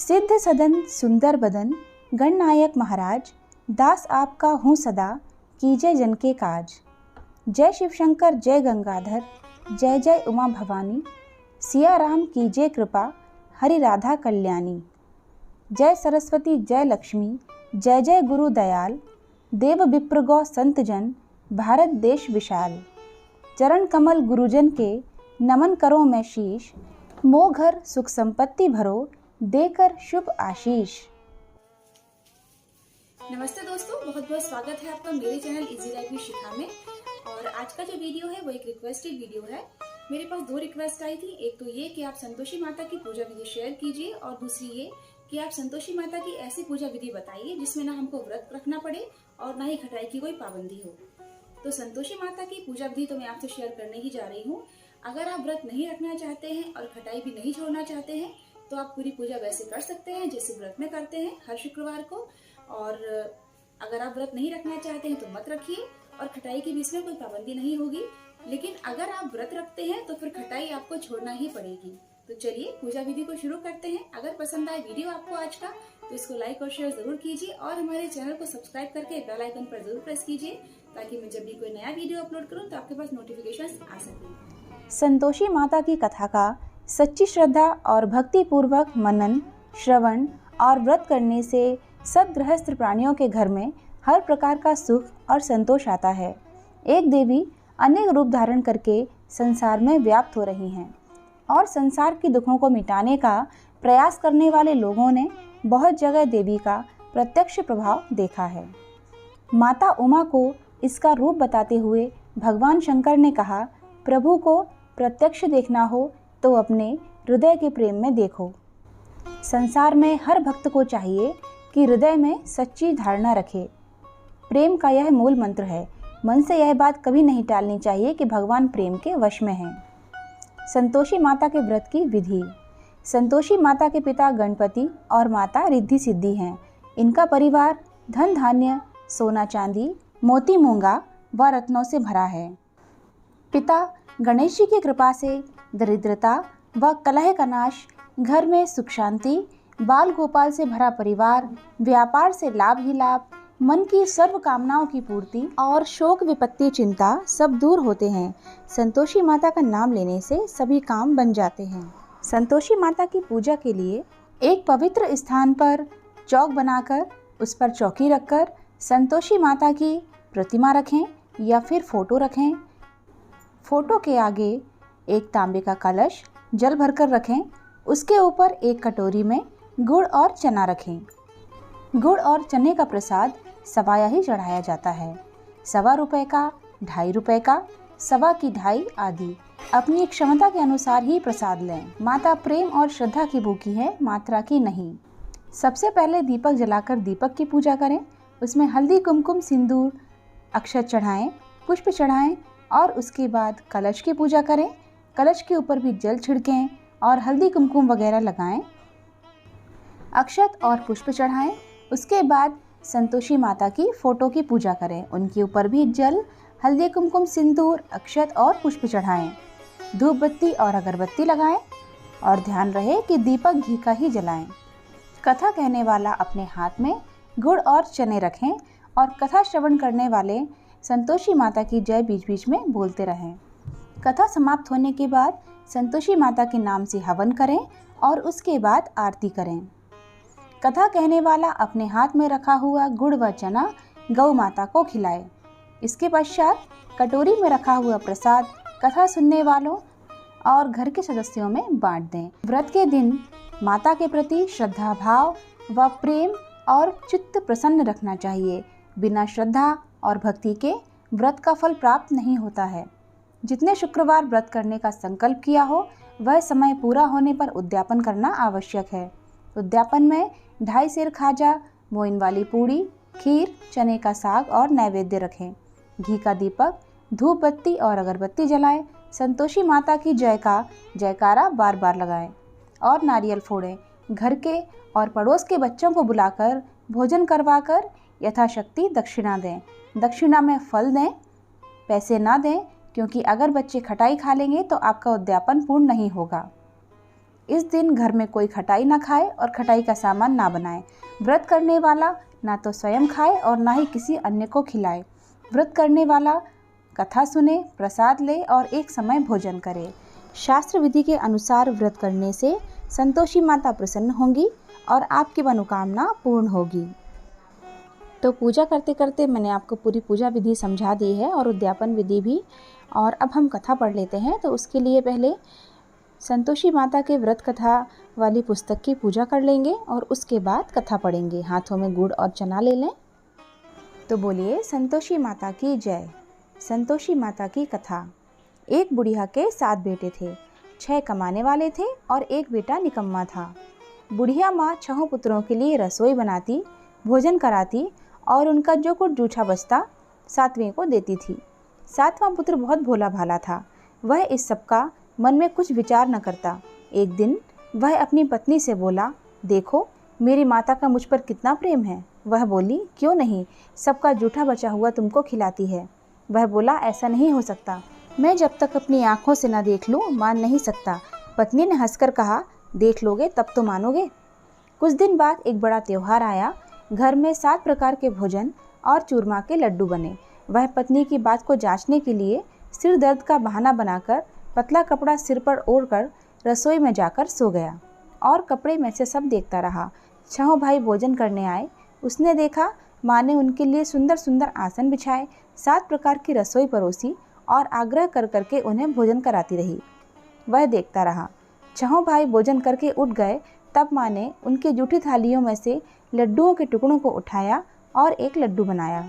सिद्ध सदन सुंदर बदन, गणनायक महाराज, दास आपका हूँ सदा, कीजय जन के काज। जय शिव शंकर जय गंगाधर, जय जय उमा भवानी, सिया राम कीजय कृपा, हरि राधा कल्याणी। जय सरस्वती जय लक्ष्मी, जय जय गुरु दयाल, देव विप्र गौ संत जन, भारत देश विशाल। चरण कमल गुरुजन के, नमन करो मैं शीश, मो घर सुख संपत्ति भरो, देकर शुभ आशीष। नमस्ते दोस्तों, बहुत बहुत स्वागत है आपका मेरे चैनल इजी लाइफ में शिखा में। और आज का जो वीडियो है वो एक रिक्वेस्टेड वीडियो है। मेरे पास दो रिक्वेस्ट आई थी। एक तो ये कि आप संतोषी माता की पूजा विधि शेयर कीजिए, और दूसरी ये कि आप संतोषी माता की ऐसी पूजा विधि बताइए जिसमें ना हमको व्रत रखना पड़े और ना ही खटाई की कोई पाबंदी हो। तो संतोषी माता की पूजा विधि तो मैं आपसे शेयर करने ही जा रही हूँ। अगर आप व्रत नहीं रखना चाहते हैं और खटाई भी नहीं छोड़ना चाहते हैं तो आप पूरी पूजा वैसे कर सकते हैं जैसे व्रत में करते हैं हर शुक्रवार को। और अगर आप व्रत नहीं रखना चाहते हैं तो मत रखिए, और खटाई की भी इसमें कोई पाबंदी नहीं होगी। लेकिन अगर आप व्रत रखते हैं तो फिर खटाई आपको छोड़ना ही पड़ेगी। तो चलिए पूजा विधि को शुरू करते हैं। अगर पसंद आए वीडियो आपको आज का तो इसको लाइक और शेयर जरूर कीजिए, और हमारे चैनल को सब्सक्राइब करके बेल आइकन पर जरूर प्रेस कीजिए ताकि मैं जब भी कोई नया वीडियो अपलोड करूं तो आपके पास नोटिफिकेशंस आ सके। संतोषी माता की कथा का सच्ची श्रद्धा और भक्ति पूर्वक मनन, श्रवण और व्रत करने से सद्गृहस्थ प्राणियों के घर में हर प्रकार का सुख और संतोष आता है। एक देवी अनेक रूप धारण करके संसार में व्याप्त हो रही हैं, और संसार की दुखों को मिटाने का प्रयास करने वाले लोगों ने बहुत जगह देवी का प्रत्यक्ष प्रभाव देखा है। माता उमा को इसका रूप बताते हुए भगवान शंकर ने कहा, प्रभु को प्रत्यक्ष देखना हो तो अपने हृदय के प्रेम में देखो। संसार में हर भक्त को चाहिए कि हृदय में सच्ची धारणा रखे। प्रेम का यह मूल मंत्र है। मन से यह बात कभी नहीं टालनी चाहिए कि भगवान प्रेम के वश में हैं। संतोषी माता के व्रत की विधि। संतोषी माता के पिता गणपति और माता रिद्धि सिद्धि हैं। इनका परिवार धन धान्य, सोना चांदी, मोती मूंगा व रत्नों से भरा है। पिता गणेश जी की कृपा से दरिद्रता व कलह का नाश, घर में सुख शांति, बाल गोपाल से भरा परिवार, व्यापार से लाभ ही लाभ, मन की सर्व कामनाओं की पूर्ति और शोक विपत्ति चिंता सब दूर होते हैं। संतोषी माता का नाम लेने से सभी काम बन जाते हैं। संतोषी माता की पूजा के लिए एक पवित्र स्थान पर चौक बनाकर उस पर चौकी रखकर संतोषी माता की प्रतिमा रखें या फिर फोटो रखें। फोटो के आगे एक तांबे का कलश जल भरकर रखें। उसके ऊपर एक कटोरी में गुड़ और चना रखें। गुड़ और चने का प्रसाद सवाया ही चढ़ाया जाता है। 1.25 रुपये का, 2.5 रुपये का, 1.25 की 2.5 आदि अपनी क्षमता के अनुसार ही प्रसाद लें। माता प्रेम और श्रद्धा की भूखी है, मात्रा की नहीं। सबसे पहले दीपक जलाकर दीपक की पूजा करें। उसमें हल्दी कुमकुम सिंदूर अक्षत चढ़ाएं, पुष्प चढ़ाएं, और उसके बाद कलश की पूजा करें। कलश के ऊपर भी जल छिड़कें और हल्दी कुमकुम वगैरह लगाएं, अक्षत और पुष्प चढ़ाएं। उसके बाद संतोषी माता की फोटो की पूजा करें। उनके ऊपर भी जल, हल्दी कुमकुम सिंदूर, अक्षत और पुष्प चढ़ाएं। धूप बत्ती और अगरबत्ती लगाएं, और ध्यान रहे कि दीपक घी का ही जलाएं। कथा कहने वाला अपने हाथ में गुड़ और चने रखें, और कथा श्रवण करने वाले संतोषी माता की जय बीच बीच में बोलते रहें। कथा समाप्त होने के बाद संतोषी माता के नाम से हवन करें और उसके बाद आरती करें। कथा कहने वाला अपने हाथ में रखा हुआ गुड़ व चना गौ माता को खिलाए। इसके पश्चात कटोरी में रखा हुआ प्रसाद कथा सुनने वालों और घर के सदस्यों में बांट दें। व्रत के दिन माता के प्रति श्रद्धा भाव व प्रेम और चित्त प्रसन्न रखना चाहिए। बिना श्रद्धा और भक्ति के व्रत का फल प्राप्त नहीं होता है। जितने शुक्रवार व्रत करने का संकल्प किया हो वह समय पूरा होने पर उद्यापन करना आवश्यक है। उद्यापन में 2.5 सेर खाजा, मोइन वाली पूड़ी, खीर, चने का साग और नैवेद्य रखें। घी का दीपक, धूप बत्ती और अगरबत्ती जलाएं। संतोषी माता की जय का जयकारा बार बार लगाएं और नारियल फोड़ें। घर के और पड़ोस के बच्चों को बुलाकर भोजन करवाकर यथाशक्ति दक्षिणा दें। दक्षिणा में फल दें, पैसे ना दें, क्योंकि अगर बच्चे खटाई खा लेंगे तो आपका उद्यापन पूर्ण नहीं होगा। इस दिन घर में कोई खटाई ना खाए और खटाई का सामान ना बनाए। व्रत करने वाला ना तो स्वयं खाए और ना ही किसी अन्य को खिलाए। व्रत करने वाला कथा सुने, प्रसाद ले और एक समय भोजन करे। शास्त्र विधि के अनुसार व्रत करने से संतोषी माता प्रसन्न होंगी और आपकी मनोकामना पूर्ण होगी। तो पूजा करते करते मैंने आपको पूरी पूजा विधि समझा दी है और उद्यापन विधि भी। और अब हम कथा पढ़ लेते हैं। तो उसके लिए पहले संतोषी माता के व्रत कथा वाली पुस्तक की पूजा कर लेंगे और उसके बाद कथा पढ़ेंगे। हाथों में गुड़ और चना ले लें। तो बोलिए संतोषी माता की जय। संतोषी माता की कथा। एक बुढ़िया के 7 बेटे थे। 6 कमाने वाले थे और एक बेटा निकम्मा था। बुढ़िया माँ 6 पुत्रों के लिए रसोई बनाती, भोजन कराती और उनका जो कुछ जूठा बचता 7वें को देती थी। 7वां पुत्र बहुत भोला भाला था। वह इस सब का मन में कुछ विचार न करता। एक दिन वह अपनी पत्नी से बोला, देखो मेरी माता का मुझ पर कितना प्रेम है। वह बोली, क्यों नहीं, सबका जूठा बचा हुआ तुमको खिलाती है। वह बोला, ऐसा नहीं हो सकता, मैं जब तक अपनी आँखों से न देख लूँ मान नहीं सकता। पत्नी ने हंसकर कहा, देख लोगे तब तो मानोगे। कुछ दिन बाद एक बड़ा त्योहार आया। घर में 7 प्रकार के भोजन और चूरमा के लड्डू बने। वह पत्नी की बात को जांचने के लिए सिर दर्द का बहाना बनाकर पतला कपड़ा सिर पर ओढ़कर रसोई में जाकर सो गया और कपड़े में से सब देखता रहा। 6 भाई भोजन करने आए। उसने देखा माँ ने उनके लिए सुंदर सुंदर आसन बिछाए, 7 प्रकार की रसोई परोसी और आग्रह कर करके उन्हें भोजन कराती रही। वह देखता रहा। 6 भाई भोजन करके उठ गए। तब माँ ने उनकी जूठी थालियों में से लड्डुओं के टुकड़ों को उठाया और एक लड्डू बनाया।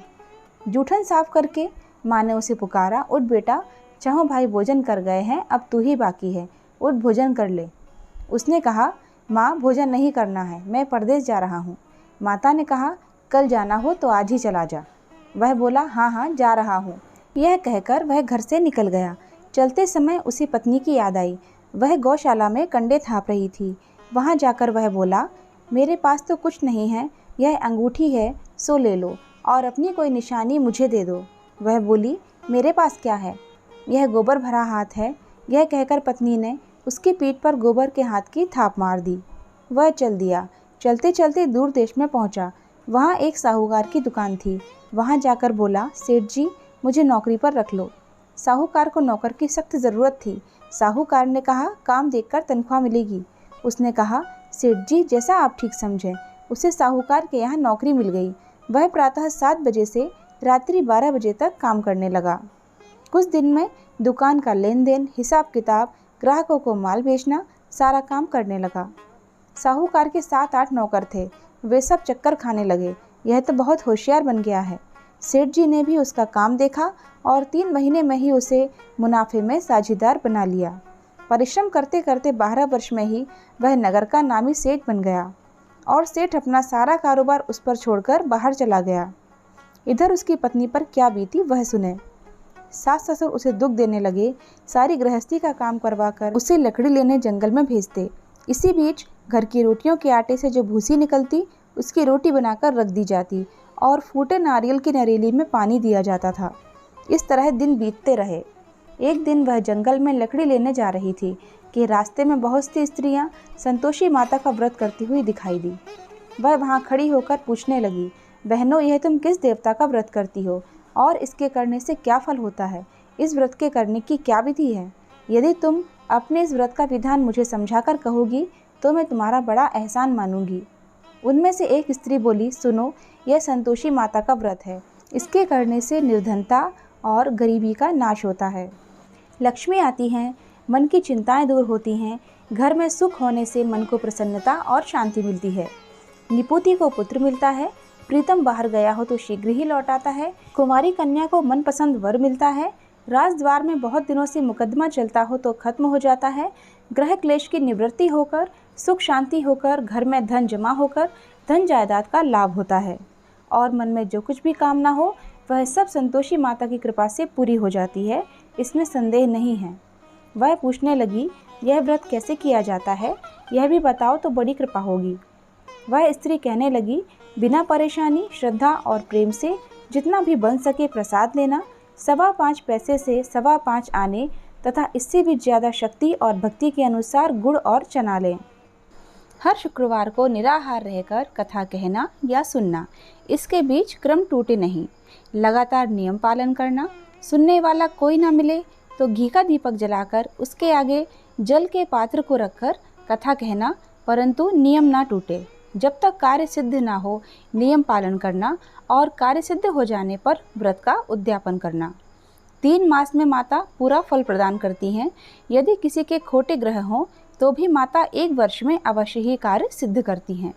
जूठन साफ करके माँ ने उसे पुकारा, उठ बेटा, 6 भाई भोजन कर गए हैं, अब तू ही बाकी है, उठ भोजन कर ले। उसने कहा, माँ भोजन नहीं करना है, मैं परदेश जा रहा हूँ। माता ने कहा, कल जाना हो तो आज ही चला जा। वह बोला, हाँ हाँ जा रहा हूँ। यह कहकर वह घर से निकल गया। चलते समय उसे पत्नी की याद आई। वह गौशाला में कंडे थाप रही थी। वहाँ जाकर वह बोला, मेरे पास तो कुछ नहीं है, यह अंगूठी है, सो ले लो और अपनी कोई निशानी मुझे दे दो। वह बोली, मेरे पास क्या है, यह गोबर भरा हाथ है। यह कहकर पत्नी ने उसकी पीठ पर गोबर के हाथ की थाप मार दी। वह चल दिया। चलते चलते दूर देश में पहुंचा। वहां एक साहूकार की दुकान थी। वहां जाकर बोला, सेठ जी मुझे नौकरी पर रख लो। साहूकार को नौकर की सख्त ज़रूरत थी। साहूकार ने कहा, काम देखकर तनख्वाह मिलेगी। उसने कहा, सेठ जी जैसा आप ठीक समझें। उसे साहूकार के यहाँ नौकरी मिल गई। वह प्रातः 7 बजे से रात्रि 12 बजे तक काम करने लगा। कुछ दिन में दुकान का लेन देन, हिसाब किताब, ग्राहकों को माल बेचना, सारा काम करने लगा। साहूकार के 7-8 नौकर थे। वे सब चक्कर खाने लगे, यह तो बहुत होशियार बन गया है। सेठ जी ने भी उसका काम देखा और 3 महीने में ही उसे मुनाफे में साझीदार बना लिया। परिश्रम करते करते 12 वर्ष में ही वह नगर का नामी सेठ बन गया और सेठ अपना सारा कारोबार उस पर छोड़कर बाहर चला गया। इधर उसकी पत्नी पर क्या बीती वह सुने। सास ससुर उसे दुख देने लगे। सारी गृहस्थी का काम करवाकर उसे लकड़ी लेने जंगल में भेजते। इसी बीच घर की रोटियों के आटे से जो भूसी निकलती उसकी रोटी बनाकर रख दी जाती और फूटे नारियल की नरेली में पानी दिया जाता था। इस तरह दिन बीतते रहे। एक दिन वह जंगल में लकड़ी लेने जा रही थी कि रास्ते में बहुत सी स्त्रियां संतोषी माता का व्रत करती हुई दिखाई दी। वह वहां खड़ी होकर पूछने लगी, बहनों यह तुम किस देवता का व्रत करती हो और इसके करने से क्या फल होता है? इस व्रत के करने की क्या विधि है? यदि तुम अपने इस व्रत का विधान मुझे समझाकर कहोगी तो मैं तुम्हारा बड़ा एहसान मानूंगी। उनमें से एक स्त्री बोली, सुनो, यह संतोषी माता का व्रत है। इसके करने से निर्धनता और गरीबी का नाश होता है, लक्ष्मी आती हैं, मन की चिंताएं दूर होती हैं, घर में सुख होने से मन को प्रसन्नता और शांति मिलती है, निपुति को पुत्र मिलता है, प्रीतम बाहर गया हो तो शीघ्र ही लौट आता है, कुमारी कन्या को मनपसंद वर मिलता है, राजद्वार में बहुत दिनों से मुकदमा चलता हो तो खत्म हो जाता है, ग्रह क्लेश की निवृत्ति होकर सुख शांति होकर घर में धन जमा होकर धन जायदाद का लाभ होता है और मन में जो कुछ भी कामना हो वह सब संतोषी माता की कृपा से पूरी हो जाती है, इसमें संदेह नहीं है। वह पूछने लगी, यह व्रत कैसे किया जाता है, यह भी बताओ तो बड़ी कृपा होगी। वह स्त्री कहने लगी, बिना परेशानी, श्रद्धा और प्रेम से जितना भी बन सके प्रसाद लेना, 5.25 पैसे से 5.25 आने तथा इससे भी ज़्यादा शक्ति और भक्ति के अनुसार गुड़ और चना लें। हर शुक्रवार को निराहार रहकर कथा कहना या सुनना, इसके बीच क्रम टूटे नहीं। लगातार नियम पालन करना। सुनने वाला कोई ना मिले तो घी का दीपक जलाकर उसके आगे जल के पात्र को रखकर कथा कहना, परंतु नियम ना टूटे। जब तक कार्य सिद्ध ना हो नियम पालन करना और कार्य सिद्ध हो जाने पर व्रत का उद्यापन करना। 3 मास में माता पूरा फल प्रदान करती हैं। यदि किसी के खोटे ग्रह हों तो भी माता 1 वर्ष में अवश्य ही कार्य सिद्ध करती हैं।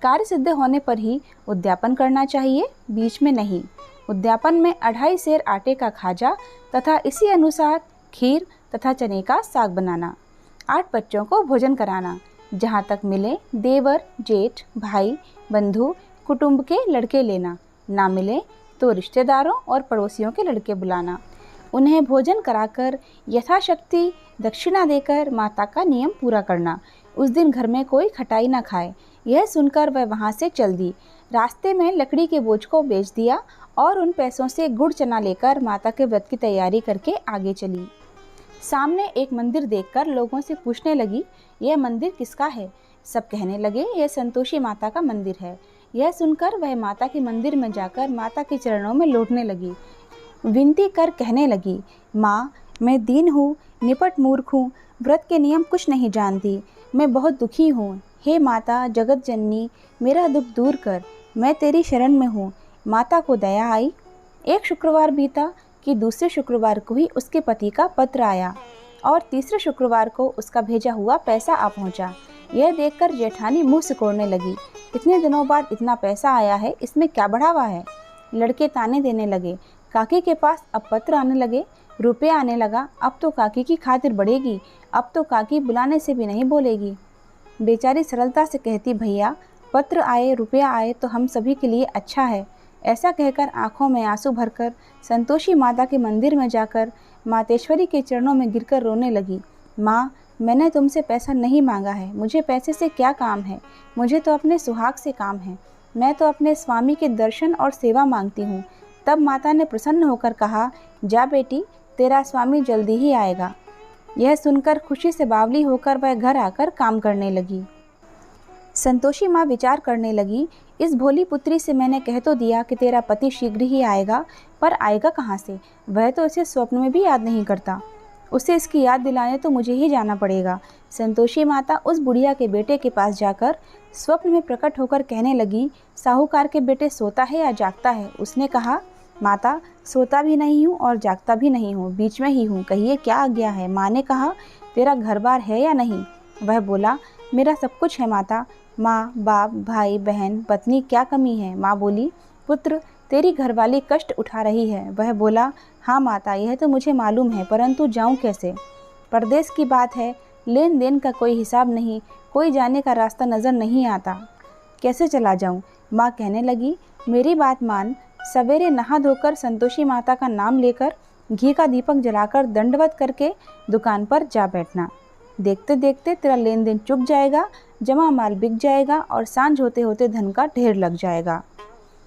कार्य सिद्ध होने पर ही उद्यापन करना चाहिए, बीच में नहीं। उद्यापन में 2.5 सेर आटे का खाजा तथा इसी अनुसार खीर तथा चने का साग बनाना। 8 बच्चों को भोजन कराना। जहाँ तक मिले देवर, जेठ, भाई, बंधु, कुटुंब के लड़के लेना। ना मिले तो रिश्तेदारों और पड़ोसियों के लड़के बुलाना। उन्हें भोजन कराकर यथाशक्ति दक्षिणा देकर माता का नियम पूरा करना। उस दिन घर में कोई खटाई ना खाए। यह सुनकर वह वहाँ से चल दी। रास्ते में लकड़ी के बोझ को बेच दिया और उन पैसों से गुड़ चना लेकर माता के व्रत की तैयारी करके आगे चली। सामने एक मंदिर देखकर लोगों से पूछने लगी, यह मंदिर किसका है? सब कहने लगे, यह संतोषी माता का मंदिर है। यह सुनकर वह माता के मंदिर में जाकर माता के चरणों में लौटने लगी। विनती कर कहने लगी, माँ, मैं दीन हूँ, निपट मूर्ख हूँ, व्रत के नियम कुछ नहीं जानती, मैं बहुत दुखी हूँ। हे माता जगत जननी, मेरा दुख दूर कर, मैं तेरी शरण में हूँ। माता को दया आई। एक शुक्रवार बीता कि दूसरे शुक्रवार को ही उसके पति का पत्र आया और तीसरे शुक्रवार को उसका भेजा हुआ पैसा आ पहुँचा। यह देखकर जेठानी मुँह सिकोड़ने लगी। इतने दिनों बाद इतना पैसा आया है, इसमें क्या बढ़ावा है? लड़के ताने देने लगे। काकी के पास अब पत्र आने लगे, रुपया आने लगा। अब तो काकी की खातिर बढ़ेगी, अब तो काकी बुलाने से भी नहीं बोलेगी। बेचारी सरलता से कहती, भैया पत्र आए, रुपया आए तो हम सभी के लिए अच्छा है। ऐसा कहकर आंखों में आंसू भरकर संतोषी माता के मंदिर में जाकर मातेश्वरी के चरणों में गिरकर रोने लगी। माँ, मैंने तुमसे पैसा नहीं मांगा है, मुझे पैसे से क्या काम है? मुझे तो अपने सुहाग से काम है। मैं तो अपने स्वामी के दर्शन और सेवा मांगती हूँ। तब माता ने प्रसन्न होकर कहा, जा बेटी, तेरा स्वामी जल्दी ही आएगा। यह सुनकर खुशी से बावली होकर वह घर आकर काम करने लगी। संतोषी माँ विचार करने लगी, इस भोली पुत्री से मैंने कह तो दिया कि तेरा पति शीघ्र ही आएगा, पर आएगा कहाँ से? वह तो इसे स्वप्न में भी याद नहीं करता। उसे इसकी याद दिलाने तो मुझे ही जाना पड़ेगा। संतोषी माता उस बुढ़िया के बेटे के पास जाकर स्वप्न में प्रकट होकर कहने लगी, साहूकार के बेटे सोता है या जागता है? उसने कहा, माता, सोता भी नहीं हूँ और जागता भी नहीं हूँ, बीच में ही हूँ, कहिए क्या आज्ञा है? माँ ने कहा, तेरा घर बार है या नहीं? वह बोला, मेरा सब कुछ है माता। माँ, बाप, भाई, बहन, पत्नी, क्या कमी है? माँ बोली, पुत्र, तेरी घरवाली कष्ट उठा रही है। वह बोला, हाँ माता, यह तो मुझे मालूम है, परंतु जाऊँ कैसे? परदेश की बात है, लेन देन का कोई हिसाब नहीं, कोई जाने का रास्ता नज़र नहीं आता, कैसे चला जाऊँ? माँ कहने लगी, मेरी बात मान, सवेरे नहा धोकर संतोषी माता का नाम लेकर घी का दीपक जलाकर दंडवत करके दुकान पर जा बैठना। देखते देखते तेरा लेन देन चुक जाएगा, जमा माल बिक जाएगा और सांझ होते होते धन का ढेर लग जाएगा।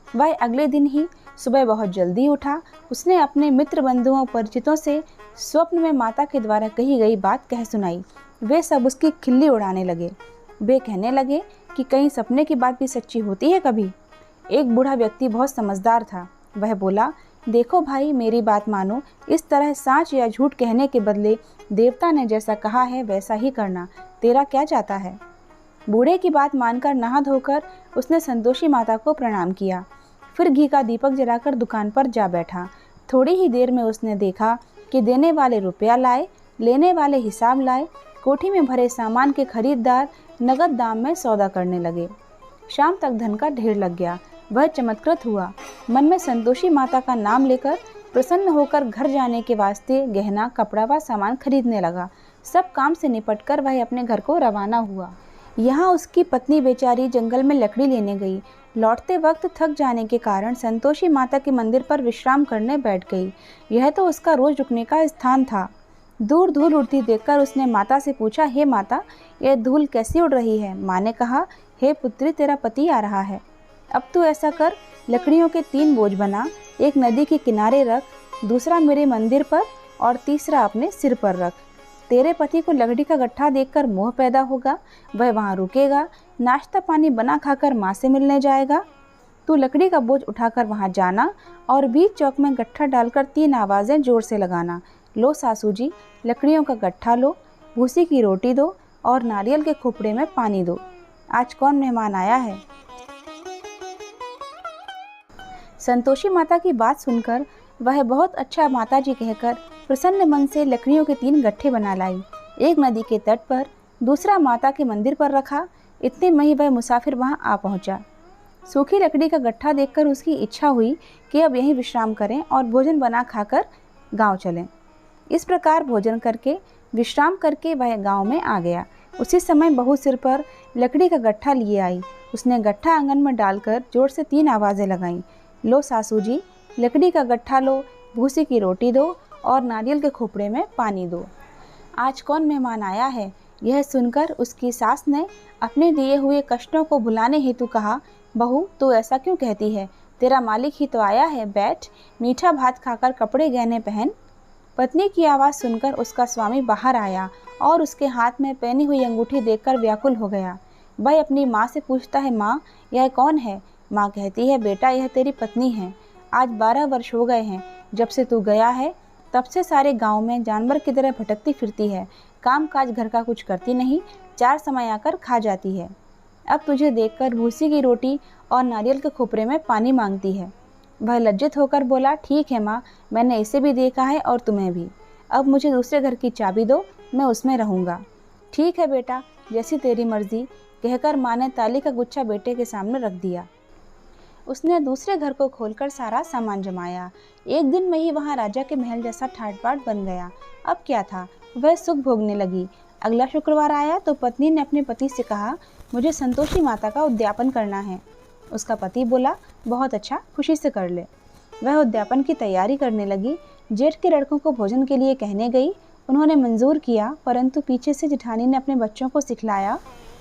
वह अगले दिन ही सुबह बहुत जल्दी उठा। उसने अपने मित्र बंधुओं परिचितों से स्वप्न में माता के द्वारा कही गई बात कह सुनाई। वे सब उसकी खिल्ली उड़ाने लगे। वे कहने लगे कि कहीं सपने की बात भी सच्ची होती है कभी? एक बूढ़ा व्यक्ति बहुत समझदार था। वह बोला, देखो भाई, मेरी बात मानो, इस तरह साँच या झूठ कहने के बदले देवता ने जैसा कहा है वैसा ही करना, तेरा क्या जाता है? बूढ़े की बात मानकर नहा धोकर उसने संतोषी माता को प्रणाम किया। फिर घी का दीपक जलाकर दुकान पर जा बैठा। थोड़ी ही देर में उसने देखा कि देने वाले रुपया लाए, लेने वाले हिसाब लाए। कोठी में भरे सामान के खरीदार नगद दाम में सौदा करने लगे। शाम तक धन का ढेर लग गया। वह चमत्कृत हुआ। मन में संतोषी माता का नाम लेकर प्रसन्न होकर घर जाने के वास्ते गहना, कपड़ा व सामान खरीदने लगा। सब काम से निपटकर वह अपने घर को रवाना हुआ। यहाँ उसकी पत्नी बेचारी जंगल में लकड़ी लेने गई। लौटते वक्त थक जाने के कारण संतोषी माता के मंदिर पर विश्राम करने बैठ गई। यह तो उसका रोज रुकने का स्थान था। दूर धूल उड़ती देखकर उसने माता से पूछा, हे माता, यह धूल कैसी उड़ रही है? माँ ने कहा, हे पुत्री, तेरा पति आ रहा है। अब तू ऐसा कर, लकड़ियों के 3 बोझ बना, एक नदी के किनारे रख, दूसरा मेरे मंदिर पर, और तीसरा अपने सिर पर रख। तेरे पति को लकड़ी का गट्ठा देखकर मोह पैदा होगा, वह वहाँ रुकेगा, नाश्ता पानी बना खाकर माँ से मिलने जाएगा। तू लकड़ी का बोझ उठाकर वहाँ जाना और बीच चौक में गट्ठा डालकर 3 आवाज़ें जोर से लगाना, लो सासू जी, लकड़ियों का गट्ठा लो, भूसी की रोटी दो और नारियल के खोपड़े में पानी दो। आज कौन मेहमान आया है? संतोषी माता की बात सुनकर वह बहुत अच्छा माताजी कहकर प्रसन्न मन से लकड़ियों के 3 गट्ठे बना लाई। एक नदी के तट पर, दूसरा माता के मंदिर पर रखा। इतने में ही वह मुसाफिर वहां आ पहुंचा। सूखी लकड़ी का गट्ठा देखकर उसकी इच्छा हुई कि अब यहीं विश्राम करें और भोजन बना खाकर गांव चलें। इस प्रकार भोजन करके विश्राम करके वह गांव में आ गया। उसी समय बहू सिर पर लकड़ी का गट्ठा लिए आई। उसने गट्ठा आंगन में डालकर जोर से 3 आवाज़ें लगाईं, लो सासू जी, लकड़ी का गट्ठा लो, भूसी की रोटी दो और नारियल के खोपड़े में पानी दो। आज कौन मेहमान आया है? यह सुनकर उसकी सास ने अपने दिए हुए कष्टों को भुलाने हेतु कहा, बहू तू ऐसा क्यों कहती है? तेरा मालिक ही तो आया है, बैठ, मीठा भात खाकर कपड़े गहने पहन। पत्नी की आवाज़ सुनकर उसका स्वामी बाहर आया और उसके हाथ में पहनी हुई अंगूठी देखकर व्याकुल हो गया। वह अपनी माँ से पूछता है, माँ यह कौन है? माँ कहती है, बेटा यह तेरी पत्नी है। आज 12 वर्ष हो गए हैं जब से तू गया है, तब से सारे गांव में जानवर की तरह भटकती फिरती है, काम काज घर का कुछ करती नहीं, 4 समय आकर खा जाती है। अब तुझे देखकर भूसी की रोटी और नारियल के खोपरे में पानी मांगती है। वह लज्जित होकर बोला, ठीक है माँ, मैंने इसे भी देखा है और तुम्हें भी। अब मुझे दूसरे घर की चाबी दो, मैं उसमें रहूँगा। ठीक है बेटा, जैसी तेरी मर्जी, कहकर माँ ने ताली का गुच्छा बेटे के सामने रख दिया। उसने दूसरे घर को खोलकर सारा सामान जमाया। एक दिन में ही वहाँ राजा के महल जैसा ठाट बाट बन गया। अब क्या था, वह सुख भोगने लगी। अगला शुक्रवार आया तो पत्नी ने अपने पति से कहा, मुझे संतोषी माता का उद्यापन करना है। उसका पति बोला, बहुत अच्छा, खुशी से कर ले। वह उद्यापन की तैयारी करने लगी। जेठ के लड़कों को भोजन के लिए कहने गई। उन्होंने मंजूर किया, परंतु पीछे से जेठानी ने अपने बच्चों को सिखलाया,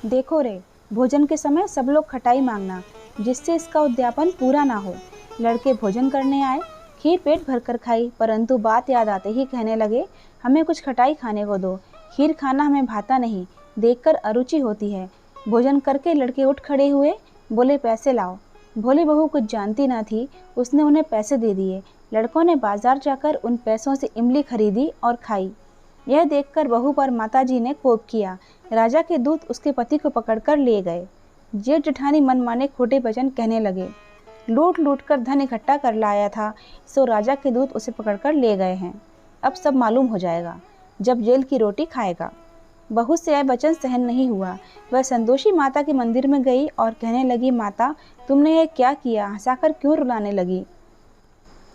देखो रे, भोजन के समय सब लोग खटाई मांगना, जिससे इसका उद्यापन पूरा ना हो। लड़के भोजन करने आए, खीर पेट भरकर खाई, परंतु बात याद आते ही कहने लगे, हमें कुछ खटाई खाने को दो, खीर खाना हमें भाता नहीं, देखकर अरुचि होती है। भोजन करके लड़के उठ खड़े हुए, बोले पैसे लाओ। भोली बहू कुछ जानती ना थी, उसने उन्हें पैसे दे दिए। लड़कों ने बाजार जाकर उन पैसों से इमली खरीदी और खाई। यह देखकर बहू पर माताजी ने कोप किया। राजा के दूत उसके पति को पकड़कर ले गए। जेठ जेठानी मनमाने खोटे वचन कहने लगे। लूट लूट कर धन इकट्ठा कर लाया था, सो राजा के दूत उसे पकड़कर ले गए हैं। अब सब मालूम हो जाएगा जब जेल की रोटी खाएगा। बहू से यह वचन सहन नहीं हुआ। वह संतोषी माता के मंदिर में गई और कहने लगी, माता तुमने यह क्या किया? हंसाकर क्यों रुलाने लगी?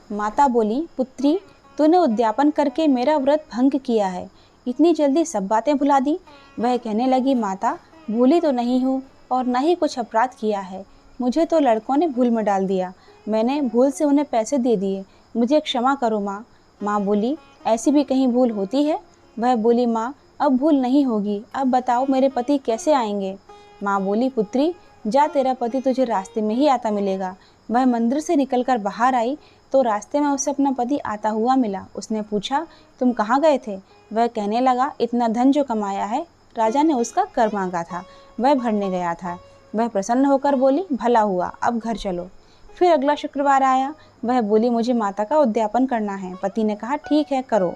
माता बोली, पुत्री तूने उद्यापन करके मेरा व्रत भंग किया है, इतनी जल्दी सब बातें भुला दी। वह कहने लगी, माता भूली तो नहीं हूँ और न ही कुछ अपराध किया है, मुझे तो लड़कों ने भूल में डाल दिया, मैंने भूल से उन्हें पैसे दे दिए, मुझे क्षमा करो माँ। माँ बोली, ऐसी भी कहीं भूल होती है? वह बोली, माँ अब भूल नहीं होगी, अब बताओ मेरे पति कैसे आएंगे? माँ बोली, पुत्री जा, तेरा पति तुझे रास्ते में ही आता मिलेगा। वह मंदिर से निकलकर बाहर आई तो रास्ते में उसे अपना पति आता हुआ मिला। उसने पूछा, तुम कहाँ गए थे? वह कहने लगा, इतना धन जो कमाया है, राजा ने उसका कर मांगा था, वह भरने गया था। वह प्रसन्न होकर बोली, भला हुआ, अब घर चलो। फिर अगला शुक्रवार आया। वह बोली, मुझे माता का उद्यापन करना है। पति ने कहा, ठीक है करो।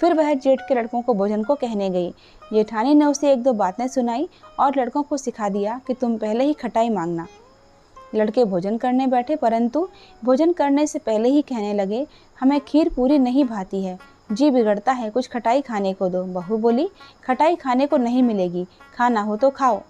फिर वह जेठ के लड़कों को भोजन को कहने गई। जेठानी ने उसे 1-2 बातें सुनाई और लड़कों को सिखा दिया कि तुम पहले ही खटाई मांगना। लड़के भोजन करने बैठे, परंतु भोजन करने से पहले ही कहने लगे, हमें खीर पूरी नहीं भाती है, जी बिगड़ता है, कुछ खटाई खाने को दो। बहू बोली, खटाई खाने को नहीं मिलेगी, खाना हो तो खाओ।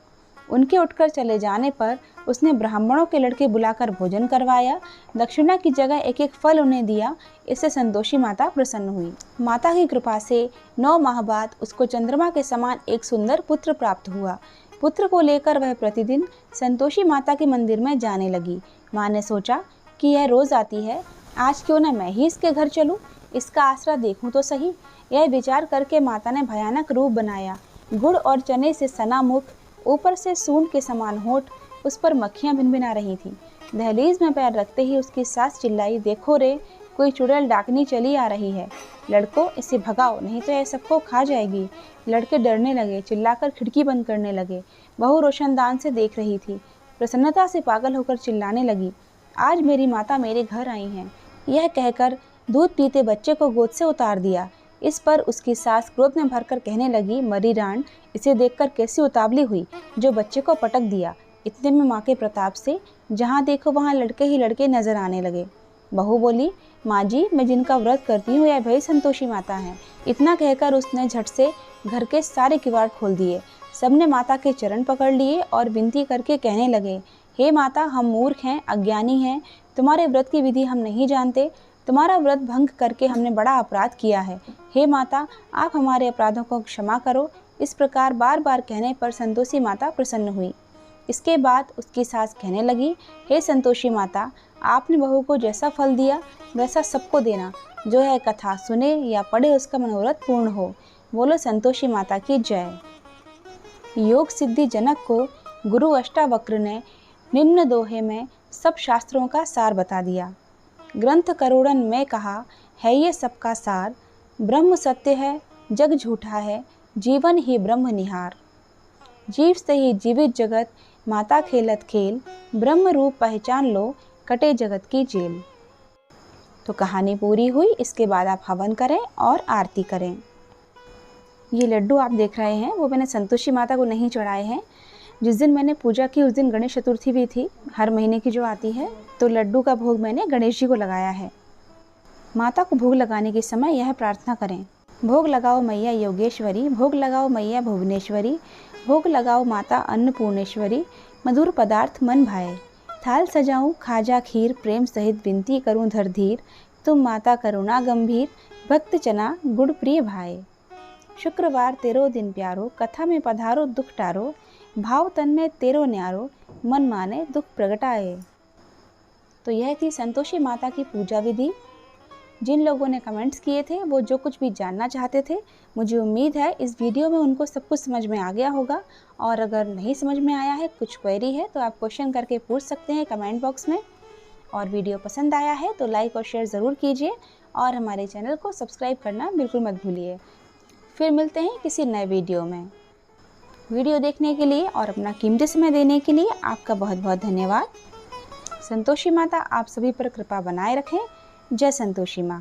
उनके उठकर चले जाने पर उसने ब्राह्मणों के लड़के बुलाकर भोजन करवाया। दक्षिणा की जगह 1-1 फल उन्हें दिया। इससे संतोषी माता प्रसन्न हुई। माता की कृपा से 9 माह बाद उसको चंद्रमा के समान एक सुंदर पुत्र प्राप्त हुआ। पुत्र को लेकर वह प्रतिदिन संतोषी माता के मंदिर में जाने लगी। माँ ने सोचा कि यह रोज आती है, आज क्यों न मैं ही इसके घर चलूं, इसका आसरा देखूं तो सही। यह विचार करके माता ने भयानक रूप बनाया। गुड़ और चने से सना मुख, ऊपर से सूंड के समान होठ, उस पर मक्खियां भिनभिना रही थीं। दहलीज में पैर रखते ही उसकी सास चिल्लाई, देखो रे, कोई चुड़ैल डाकनी चली आ रही है। लड़कों, इसे भगाओ, नहीं तो यह सबको खा जाएगी। लड़के डरने लगे, चिल्लाकर खिड़की बंद करने लगे। बहू रोशनदान से देख रही थी, प्रसन्नता से पागल होकर चिल्लाने लगी, आज मेरी माता मेरे घर आई हैं। यह कहकर दूध पीते बच्चे को गोद से उतार दिया। इस पर उसकी सास क्रोध में भरकर कहने लगी, मरी राण, इसे देखकर कैसी उतावली हुई जो बच्चे को पटक दिया। इतने में माँ के प्रताप से जहाँ देखो वहाँ लड़के ही लड़के नजर आने लगे। बहू बोली, माँ जी, मैं जिनका व्रत करती हूँ यह भई संतोषी माता हैं। इतना कहकर उसने झट से घर के सारे किवाड़ खोल दिए। सबने माता के चरण पकड़ लिए और विनती करके कहने लगे, हे माता, हम मूर्ख हैं, अज्ञानी हैं, तुम्हारे व्रत की विधि हम नहीं जानते। तुम्हारा व्रत भंग करके हमने बड़ा अपराध किया है। हे माता, आप हमारे अपराधों को क्षमा करो। इस प्रकार बार बार कहने पर संतोषी माता प्रसन्न हुई। इसके बाद उसकी सास कहने लगी, हे संतोषी माता, आपने बहू को जैसा फल दिया वैसा सबको देना। जो है कथा सुने या पढ़े उसका मनोरथ पूर्ण हो। बोलो संतोषी माता की जय। योग सिद्धि जनक को गुरु अष्टावक्र ने निम्न दोहे में सब शास्त्रों का सार बता दिया। ग्रंथ करोड़न में कहा है ये सबका सार। ब्रह्म सत्य है, जग झूठा है, जीवन ही ब्रह्म निहार। जीव से ही जीवित जगत, माता खेलत खेल, ब्रह्म रूप पहचान लो, कटे जगत की जेल। तो कहानी पूरी हुई। इसके बाद आप हवन करें और आरती करें। ये लड्डू आप देख रहे हैं वो मैंने संतोषी माता को नहीं चढ़ाए हैं। जिस दिन मैंने पूजा की उस दिन गणेश चतुर्थी भी थी, हर महीने की जो आती है, तो लड्डू का भोग मैंने गणेश जी को लगाया है। माता को भोग लगाने के समय यह प्रार्थना करें, भोग लगाओ मैया योगेश्वरी, भोग लगाओ मैया भुवनेश्वरी, भोग लगाओ माता अन्नपूर्णेश्वरी, मधुर पदार्थ मन भाए। थाल सजाऊं खाजा खीर, प्रेम सहित विनती करूं धर धीर, तुम माता करुणा गंभीर, भक्त चना गुड़ प्रिय भाए। शुक्रवार तेरो दिन प्यारो, कथा में पधारो दुख टारो, भाव तन में तेरो न्यारो, मन माने दुख प्रगटाए। तो यह थी संतोषी माता की पूजा विधि। जिन लोगों ने कमेंट्स किए थे वो जो कुछ भी जानना चाहते थे, मुझे उम्मीद है इस वीडियो में उनको सब कुछ समझ में आ गया होगा। और अगर नहीं समझ में आया है, कुछ क्वेरी है, तो आप क्वेश्चन करके पूछ सकते हैं कमेंट बॉक्स में। और वीडियो पसंद आया है तो लाइक और शेयर ज़रूर कीजिए और हमारे चैनल को सब्सक्राइब करना बिल्कुल मत भूलिए। फिर मिलते हैं किसी नए वीडियो में। वीडियो देखने के लिए और अपना कीमती समय देने के लिए आपका बहुत बहुत धन्यवाद। संतोषी माता आप सभी पर कृपा बनाए रखें। जय संतोषी माँ।